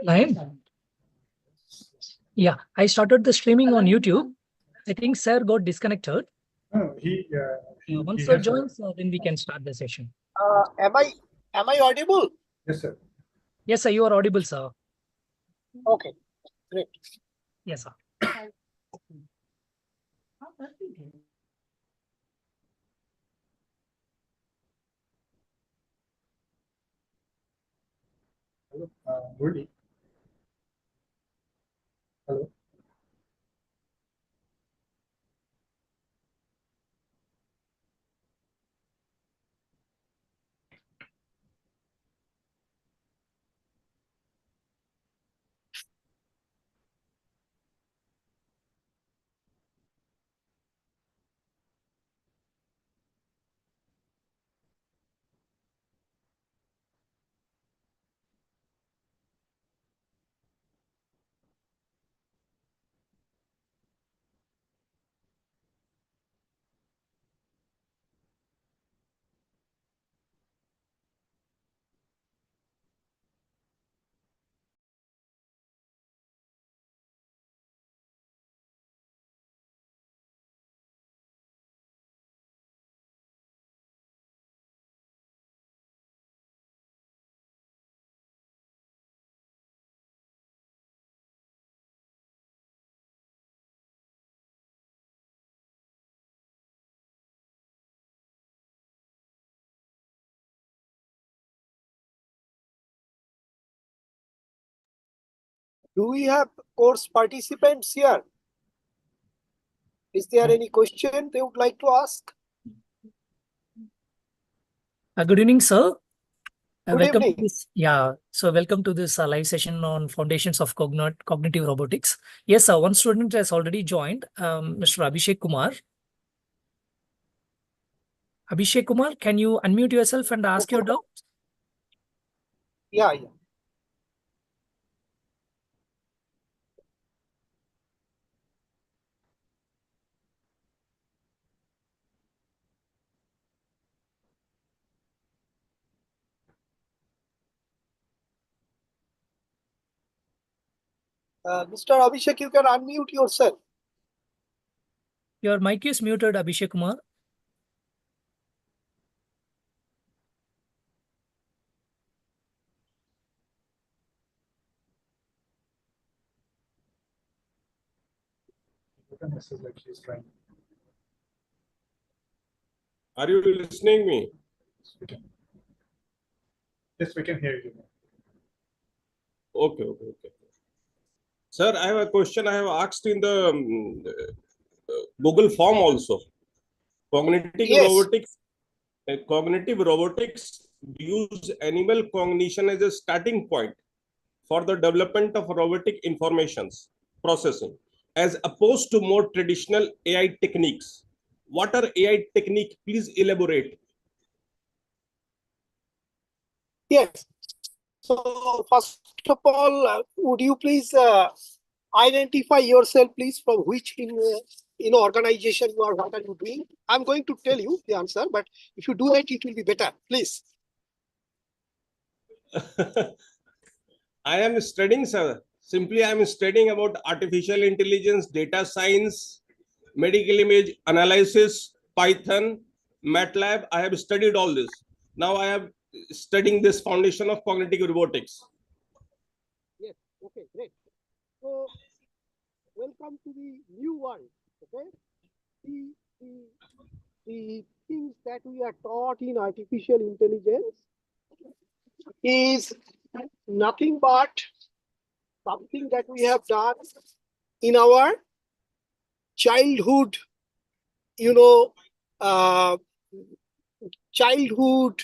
Live? Yeah, I started the streaming on YouTube. I think sir got disconnected. No, Once sir joins, then we can start the session. Am I audible? Yes, sir. Yes, sir, you are audible, sir. Okay, great. Yes, sir. Hello, Murli. Hello. Do we have course participants here? Is there any question they would like to ask? Good evening, sir. Good Welcome evening. to this. Yeah, so welcome to this live session on foundations of cognitive robotics. Yes, sir. One student has already joined, Mr. Abhishek Kumar. Abhishek Kumar, can you unmute yourself and ask your doubt? Yeah. Mr. Abhishek, you can unmute yourself. Your mic is muted, Abhishek Kumar. Like she's trying. Are you listening me? Yes, we can hear you. Okay. Sir, I have a question I have asked in the Google form also. Cognitive Yes. robotics use animal cognition as a starting point for the development of robotic informations processing, as opposed to more traditional AI techniques. What are AI technique? Please elaborate. Yes. So first of all, would you please identify yourself, please, from which organization you are? What are you doing? I'm going to tell you the answer, but if you do it, it will be better. Please. I am studying, sir. Simply, I am studying about artificial intelligence, data science, medical image analysis, Python, MATLAB. I have studied all this. Now I am studying this foundation of cognitive robotics. Yes. Okay. Great. So, welcome to the new world. Okay. The things that we are taught in artificial intelligence is nothing but something that we have done in our childhood, childhood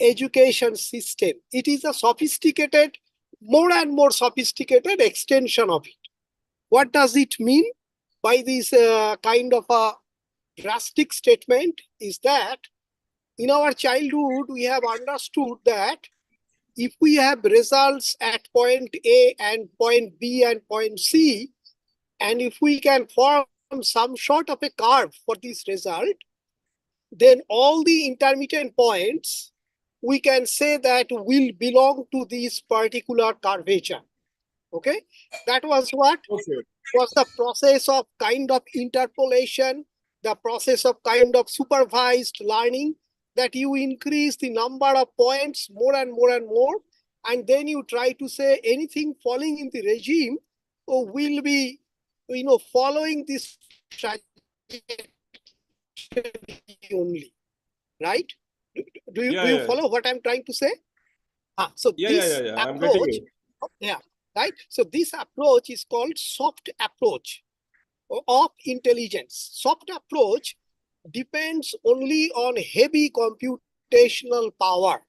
education system. It is a sophisticated, more and more sophisticated extension of it. What does it mean by this kind of a drastic statement is that in our childhood, we have understood that if we have results at point A and point B and point C, and if we can form some sort of a curve for this result, then all the intermittent points we can say that will belong to this particular curvature. Okay, that was what Okay. was the process of kind of interpolation, the process of kind of supervised learning, that you increase the number of points more and more and more, and then you try to say anything falling in the regime will be, following this trajectory only, right? Do you Yeah. follow what I'm trying to say? So Yeah. this I'm getting approach, it. right? So this approach is called soft approach of intelligence. Soft approach depends only on heavy computational power.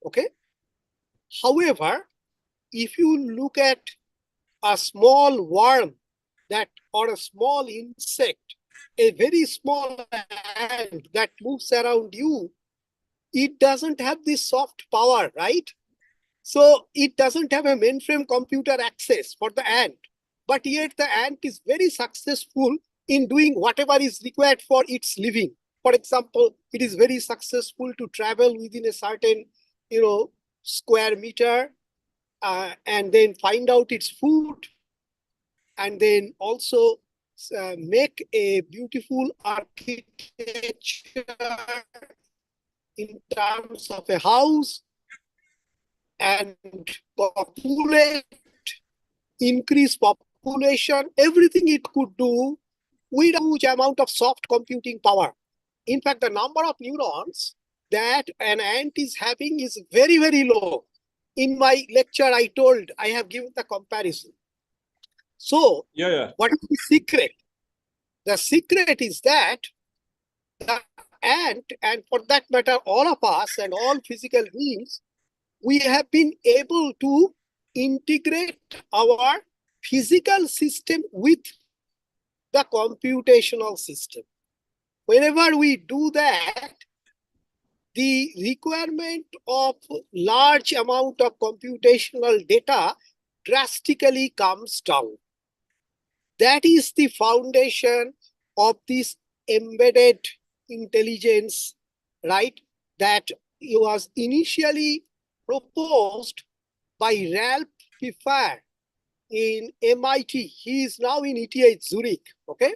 Okay. However, if you look at a small worm or a small insect, a very small ant that moves around you, it doesn't have this soft power, right? So it doesn't have a mainframe computer access for the ant, but yet the ant is very successful in doing whatever is required for its living. For example, it is very successful to travel within a certain, square meter, and then find out its food, and then also make a beautiful architecture in terms of a house, and populate, increase population, everything it could do with a huge amount of soft computing power. In fact, the number of neurons that an ant is having is very, very low. In my lecture, I have given the comparison. So, what is the secret? The secret is that the ant, and for that matter, all of us and all physical beings, we have been able to integrate our physical system with the computational system. Whenever we do that, the requirement of large amount of computational data drastically comes down. That is the foundation of this embedded intelligence, right? That was initially proposed by Ralph Pfeffer in MIT. He is now in ETH Zurich, okay?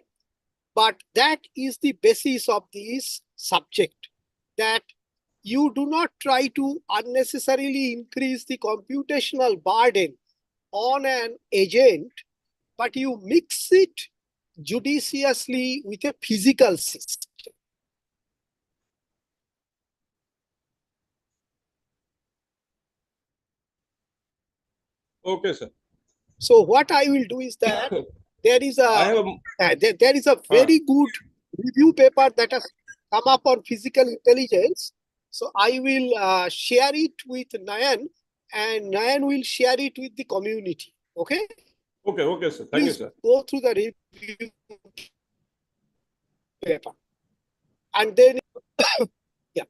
But that is the basis of this subject, that you do not try to unnecessarily increase the computational burden on an agent, but you mix it judiciously with a physical system. Okay, sir. So what I will do is that there is a very good review paper that has come up on physical intelligence. So I will share it with Nayan, and Nayan will share it with the community. Okay? Okay, sir. Thank you, sir. Go through the review paper. And then, yeah.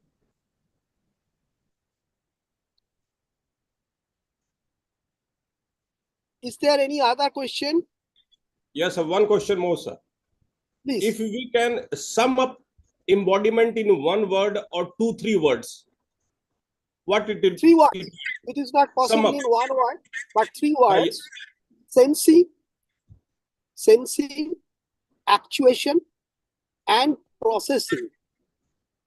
Is there any other question? Yes, sir. One question more, sir. Please. If we can sum up embodiment in one word or 2-3 words, what it is? 3 words. It is not possible in one word, but 3 words. Sensing, actuation, and processing,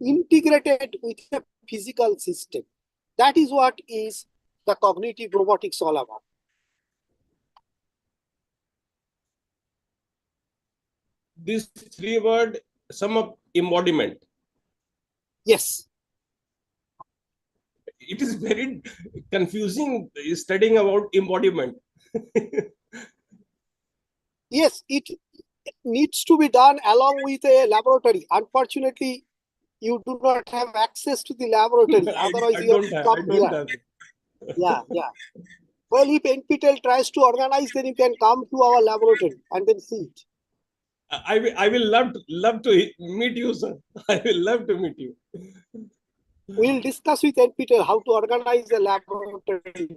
integrated with a physical system. That is what is the cognitive robotics all about. This 3 word sum up embodiment. Yes. It is very confusing studying about embodiment. Yes, it needs to be done along with a laboratory. Unfortunately, you do not have access to the laboratory. Otherwise, you have to come here. Yeah. Well, if NPTEL tries to organize, then you can come to our laboratory and then see it. I will love to meet you, sir. I will love to meet you. We'll discuss with NPTEL how to organize the laboratory.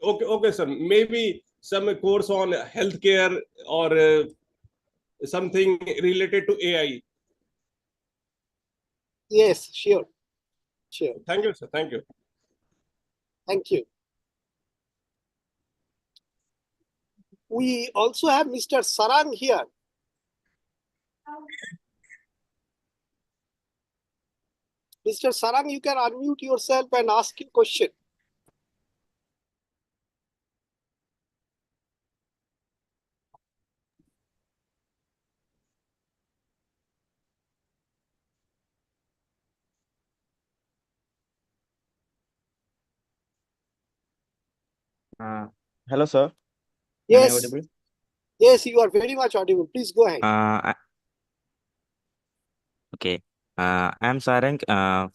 Okay, sir. Maybe some course on healthcare or something related to AI. Yes, sure. Sure. Thank you, sir. Thank you. Thank you. We also have Mr. Sarang here. Mr. Sarang, you can unmute yourself and ask your question. Hello, sir. Am I Yes, audible? yes, you are very much audible. Please go ahead. Okay. I'm Sarang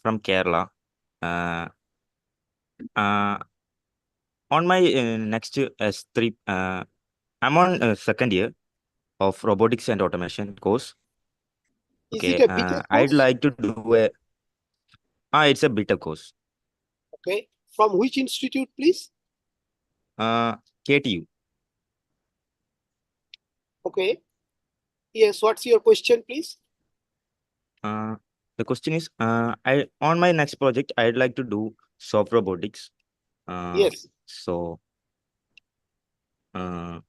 from Kerala. Uh, uh, on my next S3, I'm on second year of Robotics and Automation course. Is Okay. it a BTech I'd course? like to do it's a beta course. Okay. From which institute, please? KTU. Okay. Yes, what's your question, please? The question is, on my next project, I'd like to do soft robotics. Yes. So, do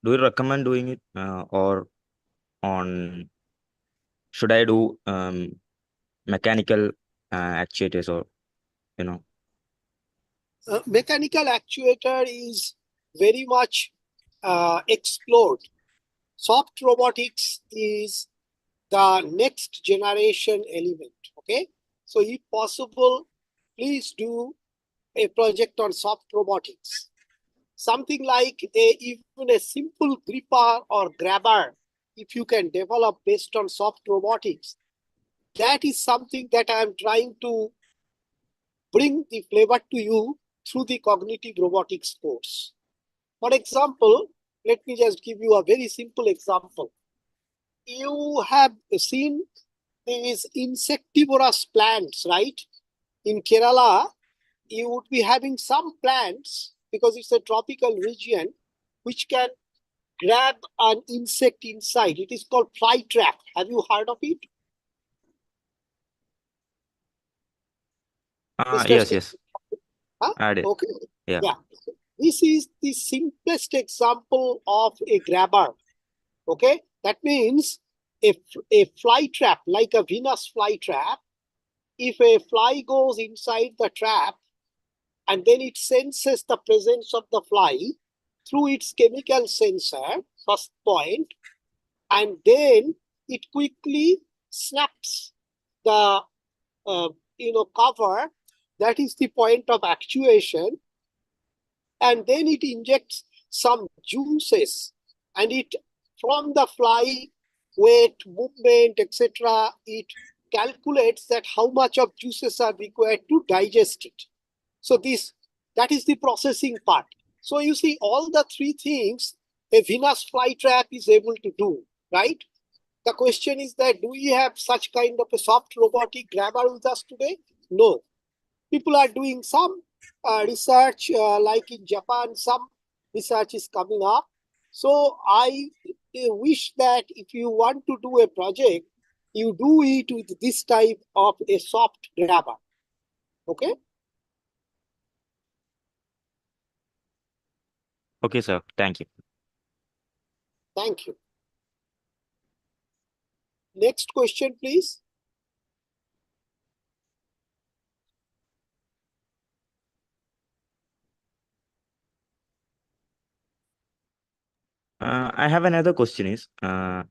you recommend doing it or on should I do mechanical actuators or you know? Mechanical actuator is very much explored. Soft robotics is the next generation element. Okay. So if possible, please do a project on soft robotics. Something like even a simple gripper or grabber, if you can develop based on soft robotics, that is something that I am trying to bring the flavor to you through the cognitive robotics course. For example, let me just give you a very simple example. You have seen these insectivorous plants, right? In Kerala, you would be having some plants, because it's a tropical region, which can grab an insect inside. It is called fly trap. Have you heard of it? Mr. Yes, Singh? yes. Huh? I did. Okay. Yeah. Yeah. This is the simplest example of a grabber. Okay. That means a fly trap, like a Venus fly trap, if a fly goes inside the trap and then it senses the presence of the fly through its chemical sensor, first point, and then it quickly snaps the cover. That is the point of actuation. And then it injects some juices, and it, from the fly weight, movement, etc., it calculates that how much of juices are required to digest it. So that is the processing part. So you see, all the three things a Venus flytrap is able to do, right? The question is that, do we have such kind of a soft robotic grabber with us today? No. People are doing some research, like in Japan, some research is coming up. So I wish that if you want to do a project, you do it with this type of a soft grabber. Okay? Okay, sir. Thank you. Thank you. Next question, please. I have another question is when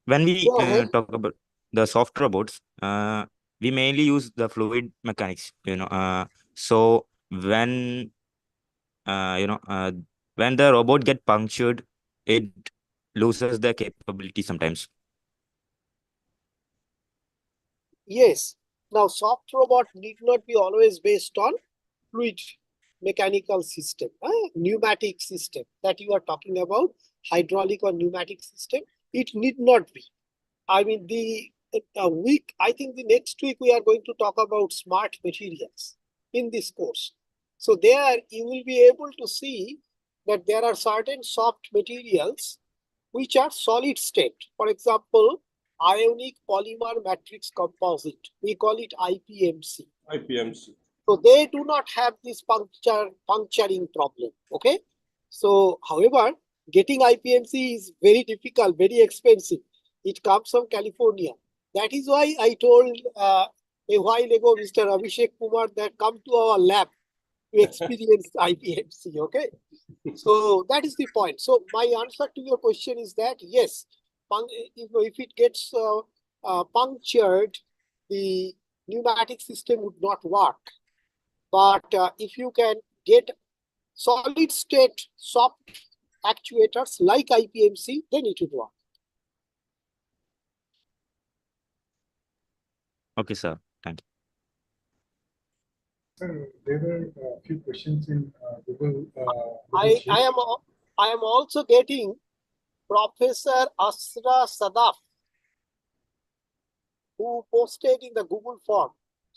we Go ahead. talk about the soft robots, we mainly use the fluid mechanics, so when when the robot get punctured, it loses the capability sometimes. Yes. Now, soft robot need not be always based on fluid mechanical system, pneumatic system that you are talking about, hydraulic or pneumatic system. It need not be. I mean, I think the next week we are going to talk about smart materials in this course. So there you will be able to see that there are certain soft materials which are solid state. For example, ionic polymer matrix composite. We call it IPMC. IPMC. So they do not have this puncturing problem. Okay. So, however, getting IPMC is very difficult, very expensive. It comes from California. That is why I told a while ago Mr. Abhishek Kumar that come to our lab to experience IPMC. Okay. So that is the point. So my answer to your question is that yes, if it gets punctured, the pneumatic system would not work. But if you can get solid state soft actuators like IPMC, then it would work. Okay, sir. Thank you. Sir, there were a few questions in Google. I Sheet. I am also getting Professor Asra Sadaf, who posted in the Google form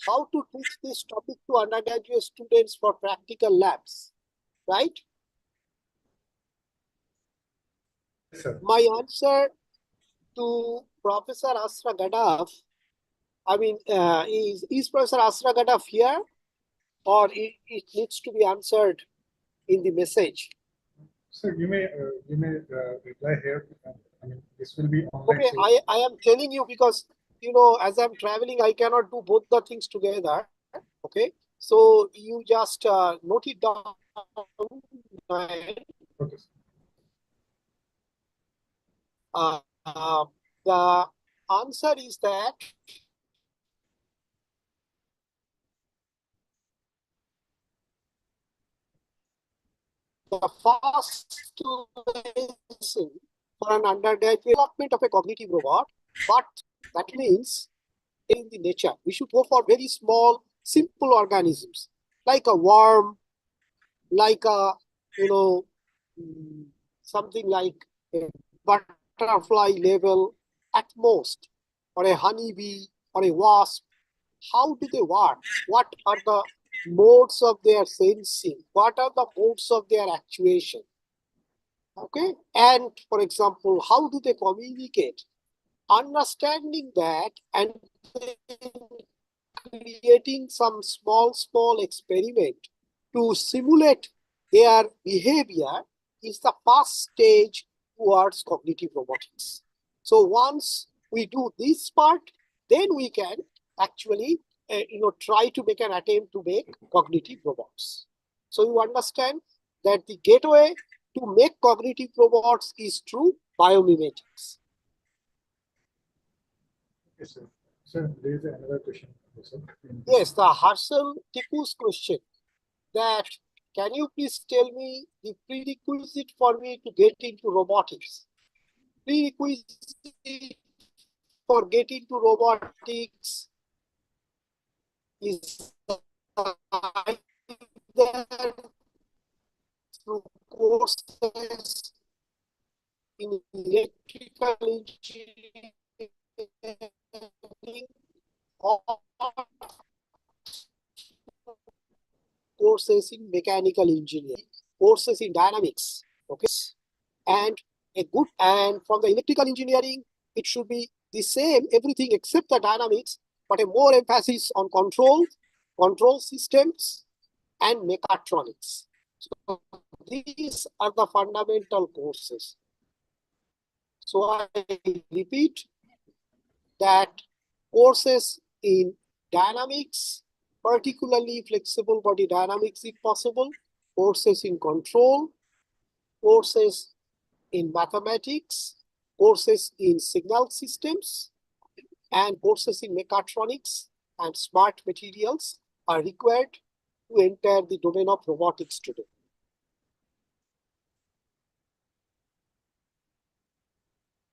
how to teach this topic to undergraduate students for practical labs, right? Yes, sir. My answer to Professor Asra Gadaf, I mean, is Professor Asra Gadaf here, or it needs to be answered in the message? Sir, you may reply here. I mean, this will be online. Okay, So I am telling you because, you know, as I'm traveling, I cannot do both the things together. Okay, so you just note it down. okay, sir. The answer is that the first lesson for an undergraduate development of a cognitive robot, but that means in the nature, we should go for very small, simple organisms like a worm, like a, you know, something like a butterfly level at most, or a honeybee or a wasp. How do they work? What are the modes of their sensing? What are the modes of their actuation? Okay, and for example, how do they communicate? Understanding that and creating some small experiment to simulate their behavior is the first stage towards cognitive robotics. So once we do this part, then we can actually try to make an attempt to make cognitive robots. So you understand that the gateway to make cognitive robots is through biomimetics. Yes, sir. Sir, there is another question. Also. Yes, the Harshal Tiku's question that can you please tell me the prerequisite for me to get into robotics? Prerequisite for getting to robotics is either through courses in electrical engineering or courses in mechanical engineering, courses in dynamics, okay, and from the electrical engineering, it should be the same, everything except the dynamics, but a more emphasis on control systems, and mechatronics. So these are the fundamental courses. So I repeat that courses in dynamics, particularly flexible body dynamics if possible, courses in control, courses in mathematics, courses in signal systems, and courses in mechatronics and smart materials are required to enter the domain of robotics today.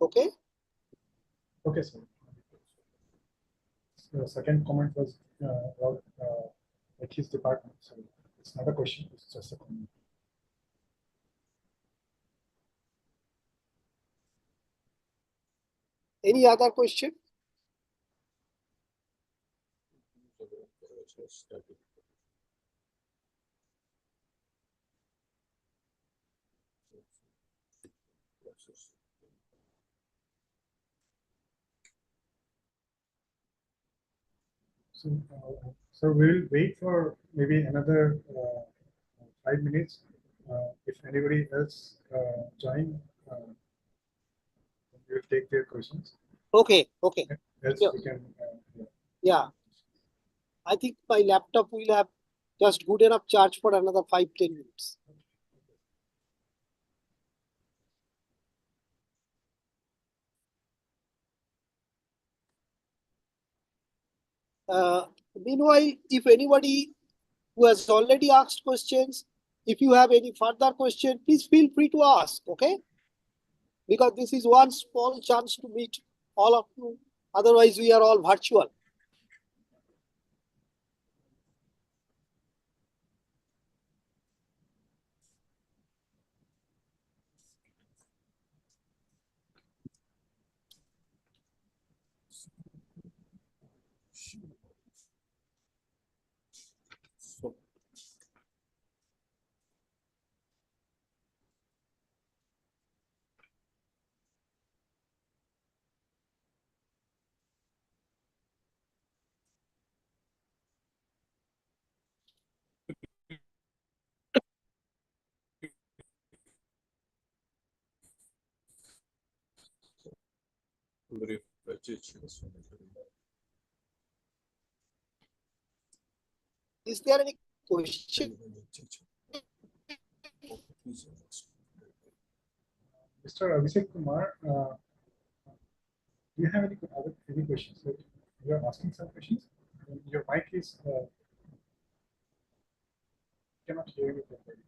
Okay? Okay, sir. The second comment was about like his department. So it's not a question, it's just a comment. Any other question? So we'll wait for maybe another 5 minutes. If anybody else join, we'll take their questions. Okay, okay. Else Sure. we can. Yeah. I think my laptop will have just good enough charge for another 5-10 minutes. Meanwhile, if anybody who has already asked questions, if you have any further question, please feel free to ask, okay? Because this is one small chance to meet all of you. Otherwise, we are all virtual. Is there any question? Mr. Abhishek Kumar, do you have any questions? You are asking some questions. Your mic is cannot hear you properly.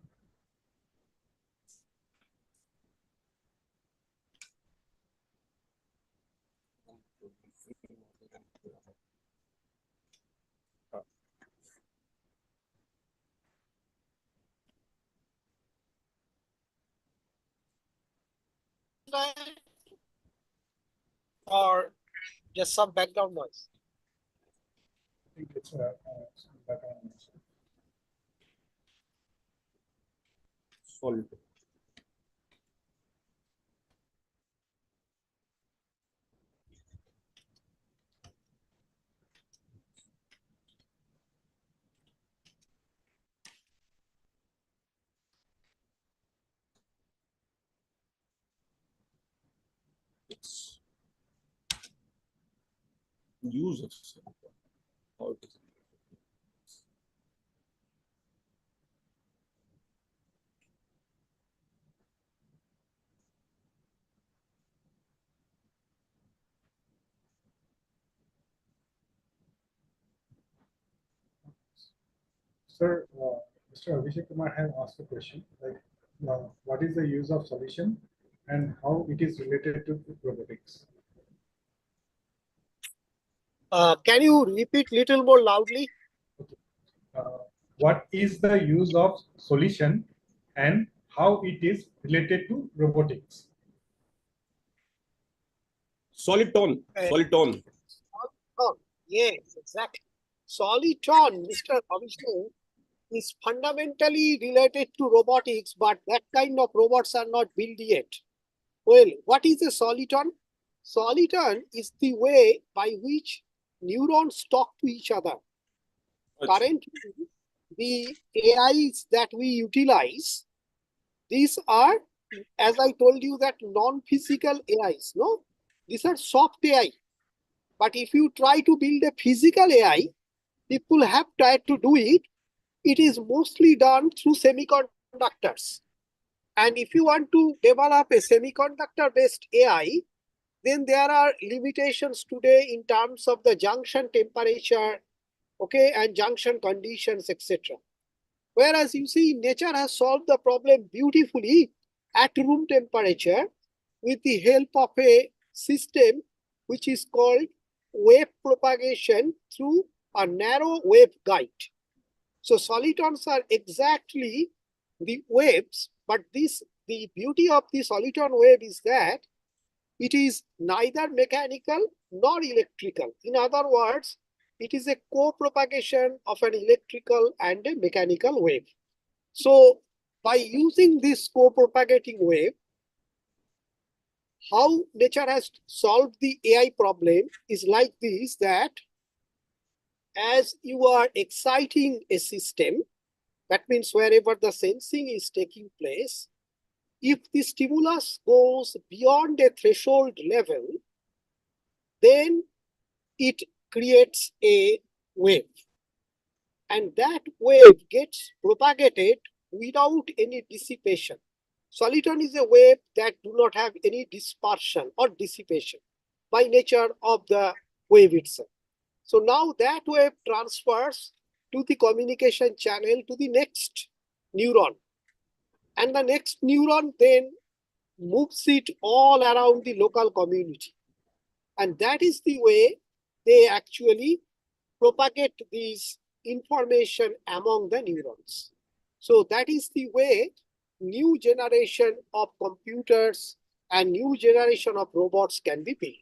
Or just some background noise? I think it's background noise. Solid. It's use of how it is. Sir, Mr. Abhishek Kumar has asked a question like, what is the use of solution and how it is related to robotics? Can you repeat little more loudly? What is the use of solution and how it is related to robotics? Soliton. Soliton. Oh, yes, exactly. Soliton, Mr. Abhishek, is fundamentally related to robotics, but that kind of robots are not built yet. Well, what is a soliton? Soliton is the way by which neurons talk to each other. Currently, the AIs that we utilize, these are, as I told you, that non-physical AIs, no? These are soft AI. But if you try to build a physical AI, people have tried to do it. It is mostly done through semiconductors. And if you want to develop a semiconductor-based AI, then there are limitations today in terms of the junction temperature, okay, and junction conditions, etc. Whereas you see, nature has solved the problem beautifully at room temperature with the help of a system which is called wave propagation through a narrow waveguide. So solitons are exactly the waves, but the beauty of the soliton wave is that it is neither mechanical nor electrical. In other words, it is a co-propagation of an electrical and a mechanical wave. So by using this co-propagating wave, how nature has solved the AI problem is like this, that as you are exciting a system, that means wherever the sensing is taking place, if the stimulus goes beyond a threshold level, then it creates a wave. And that wave gets propagated without any dissipation. Soliton is a wave that do not have any dispersion or dissipation by nature of the wave itself. So now that wave transfers to the communication channel to the next neuron. And the next neuron then moves it all around the local community. And that is the way they actually propagate these information among the neurons. So that is the way new generation of computers and new generation of robots can be built.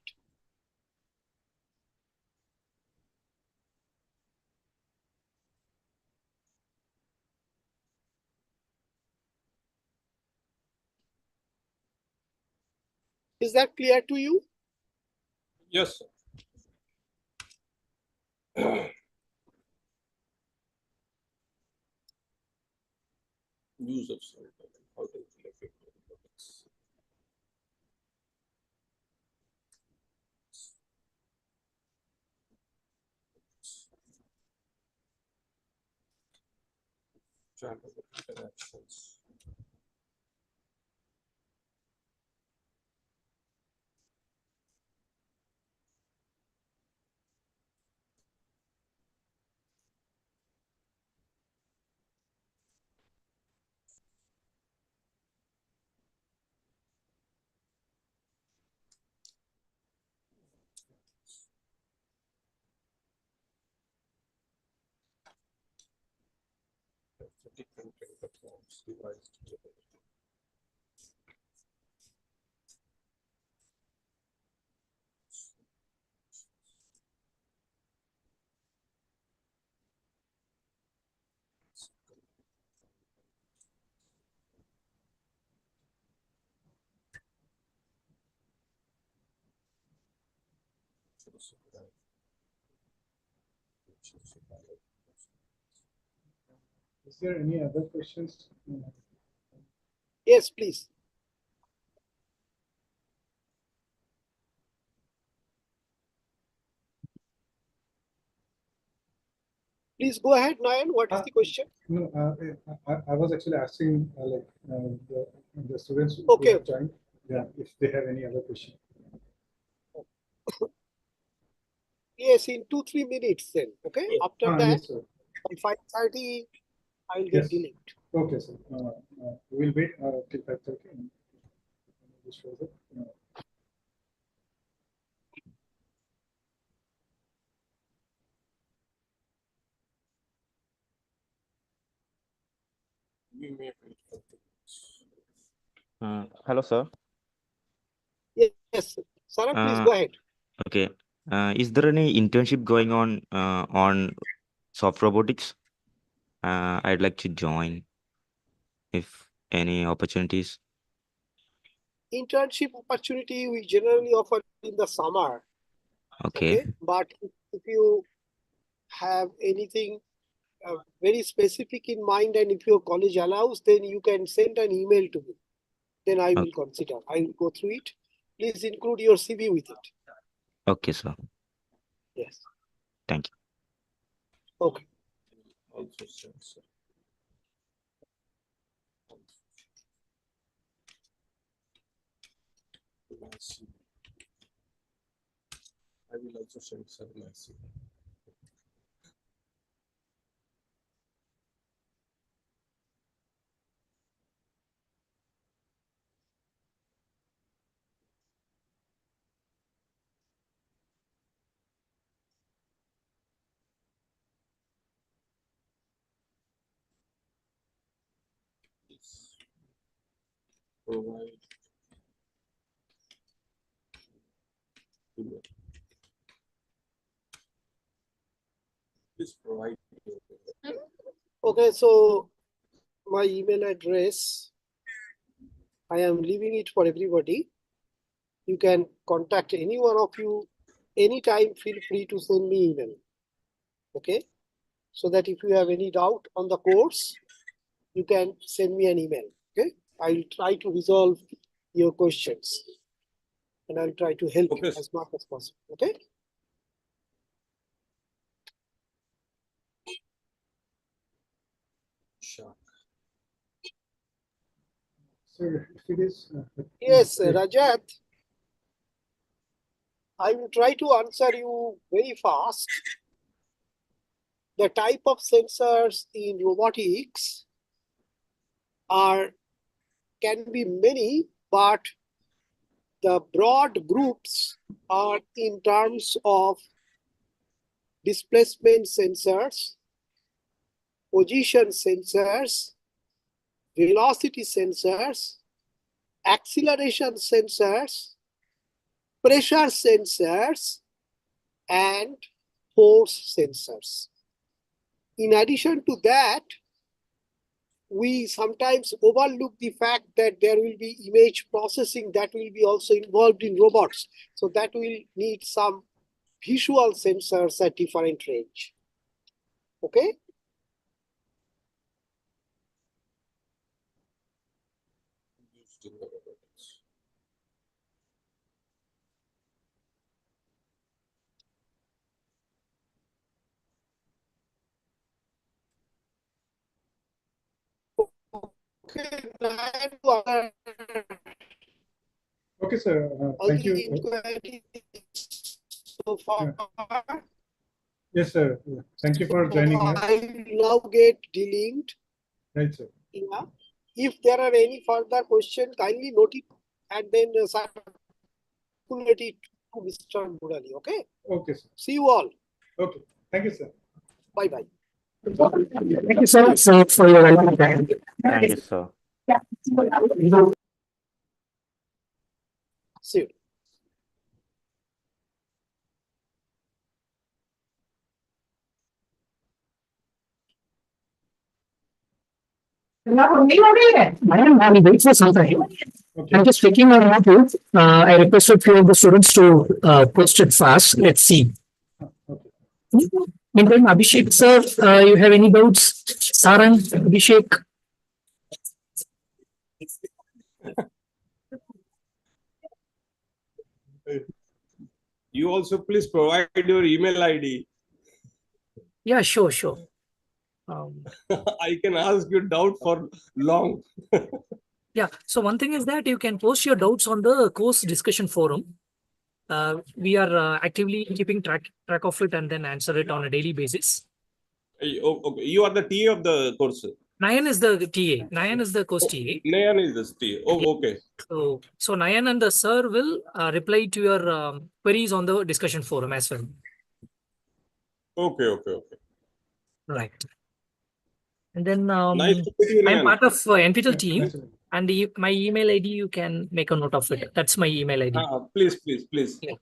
Is that clear to you? Yes, sir. Use of salt. How to affect robotics. Channel interactions. Different platforms devised together. Is there any other questions? Yes, please. Please go ahead, Nayan. What is the question? No, I was actually asking the students who Okay. have joined, yeah, if they have any other question. Yes, in 2-3 minutes then. Okay. After that, Yes, sir. by 5:30, I'll get Yes. delayed. Okay, sir. We'll wait till 5:30. And this shows it. We may wait for Hello, sir. Yes, Sarah, please Uh, go ahead. Okay. Is there any internship going on soft robotics? I'd like to join if any opportunities. Internship opportunity we generally offer in the summer. Okay. But if you have anything very specific in mind and if your college allows, then you can send an email to me. Then I will consider. I will go through it. Please include your CV with it. Okay, sir. Yes. Thank you. Okay. also sensor. Massive. I will also sensor massive. Yes. Provide. Please provide. Okay, so my email address, I am leaving it for everybody. You can contact any one of you anytime. Feel free to send me email. Okay, so that if you have any doubt on the course, you can send me an email. Okay, I'll try to resolve your questions and I'll try to help Okay, you as much as possible. Okay. sure. Sir, if it is. Yes, if- Rajat, I will try to answer you very fast. The type of sensors in robotics can be many, but the broad groups are in terms of displacement sensors, position sensors, velocity sensors, acceleration sensors, pressure sensors, and force sensors. In addition to that, we sometimes overlook the fact that there will be image processing that will be also involved in robots. So that will need some visual sensors at different range. Okay. Used in the robotics. Okay, sir. All Thank the you. inquiries so far. Yes, sir. Thank you for So joining us. I will now get delinked. Right, sir. Yeah. If there are any further questions, kindly note it and then circulate it to Mr. Murali. Okay. Okay, sir. See you all. Okay. Thank you, sir. Bye bye. Thank you so much, sir, for your valuable time. Thank you, sir. See you. I'll wait for some time. Okay. I'm just checking on YouTube. I requested few of the students to post it fast. Let's see. Okay. Meantime, Abhishek, sir, you have any doubts? Sarang, Abhishek? You also please provide your email ID. Yeah, sure, sure. Um, I can ask you doubt for long. yeah, so one thing is that you can post your doubts on the course discussion forum. We are actively keeping track of it and then answer it on a daily basis. Oh, okay. You are the TA of the course. Nayan is the TA. Nayan is the course Oh, TA. Nayan is the TA. Oh, okay. So Nayan and the sir will reply to your queries on the discussion forum as well. Okay, okay, okay. Right. And then Nice to meet you, I'm Nayan. part of NPTEL team, Nice to meet you. and my email ID, you can make a note of it. That's my email ID. Please, please, please. Yeah.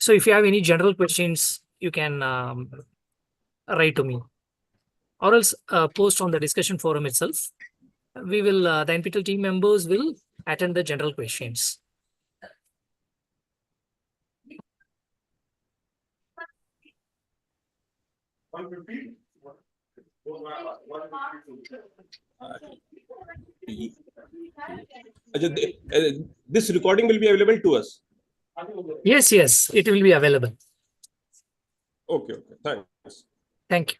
So if you have any general questions, you can write to me, or else post on the discussion forum itself. We will, the NPTEL team members will attend the general questions. This recording will be available to us. Yes, yes, it will be available. Okay, okay. Thanks. Thank you.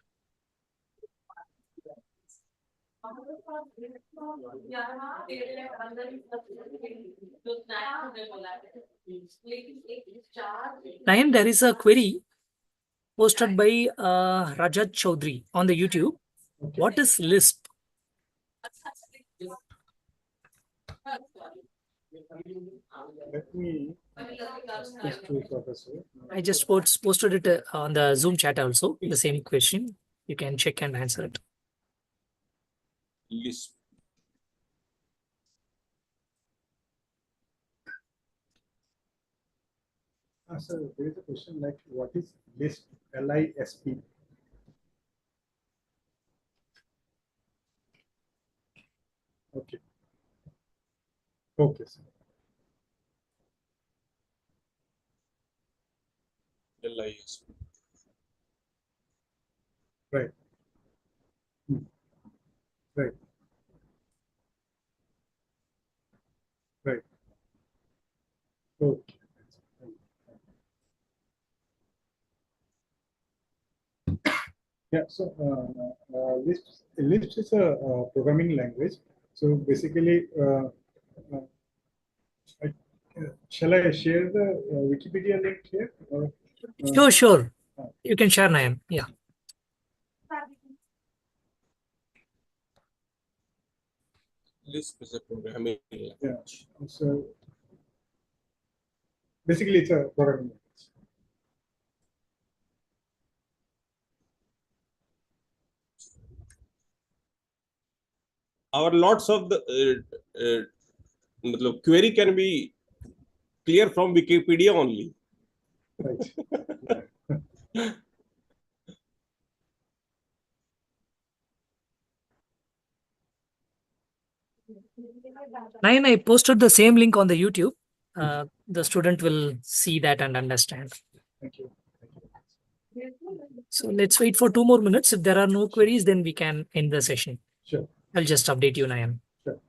Nayan, there is a query posted by Rajat Chaudhary on the YouTube. Okay. What is Lisp? Let me just to Professor. I just posted it on the Zoom chat also, the same question. You can check and answer it. Lisp. Sir, there is a question like what is Lisp? LISP. Okay. Okay, sir. LISP. Right. Right. Right. Okay. Yeah, so Lisp is a programming language. So basically, shall I share the Wikipedia link here? Or, Sure. You can share, Nayan. Yeah. Lisp is a programming language. yeah. So basically, it's a programming language. Our lots of the query can be clear from Wikipedia only. Right. Nayan, I posted the same link on the YouTube. The student will see that and understand. Thank you. So let's wait for 2 more minutes. If there are no queries, then we can end the session. Sure. I'll just update you, Nayan. Sure.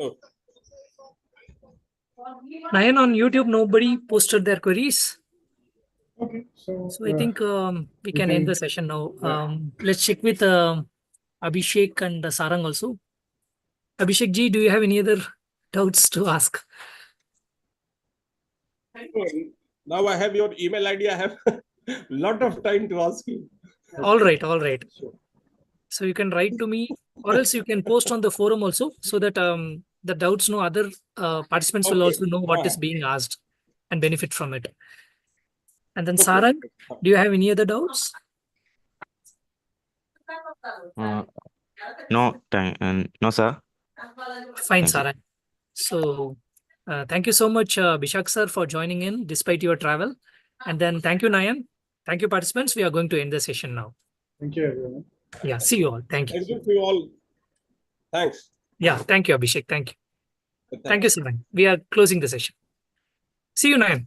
Oh, Nayan, on YouTube, nobody posted their queries. Okay. So I think we can can- end the session now. yeah. Let's check with Abhishek and Sarang also. Abhishek ji, do you have any other doubts to ask? now I have your email ID. I have lot of time to ask you. All right. Sure. So you can write to me, or else you can post on the forum also, so that the doubts no other participants will Okay. also know what is Ah. being asked and benefit from it. And then Okay. Sarang, do you have any other doubts? No time and no, sir. Fine, Thank you. Sarang. So thank you so much, Bishakh sir, for joining in despite your travel. And then thank you, Nayan. Thank you, participants. We are going to end the session now. Thank you, everyone. Yeah, see you all. Thank you. Thank you to you all. Thanks. Yeah, thank you, Abhishek. Thank you. Thanks. Thank you, Sarang. We are closing the session. See you, Nayan.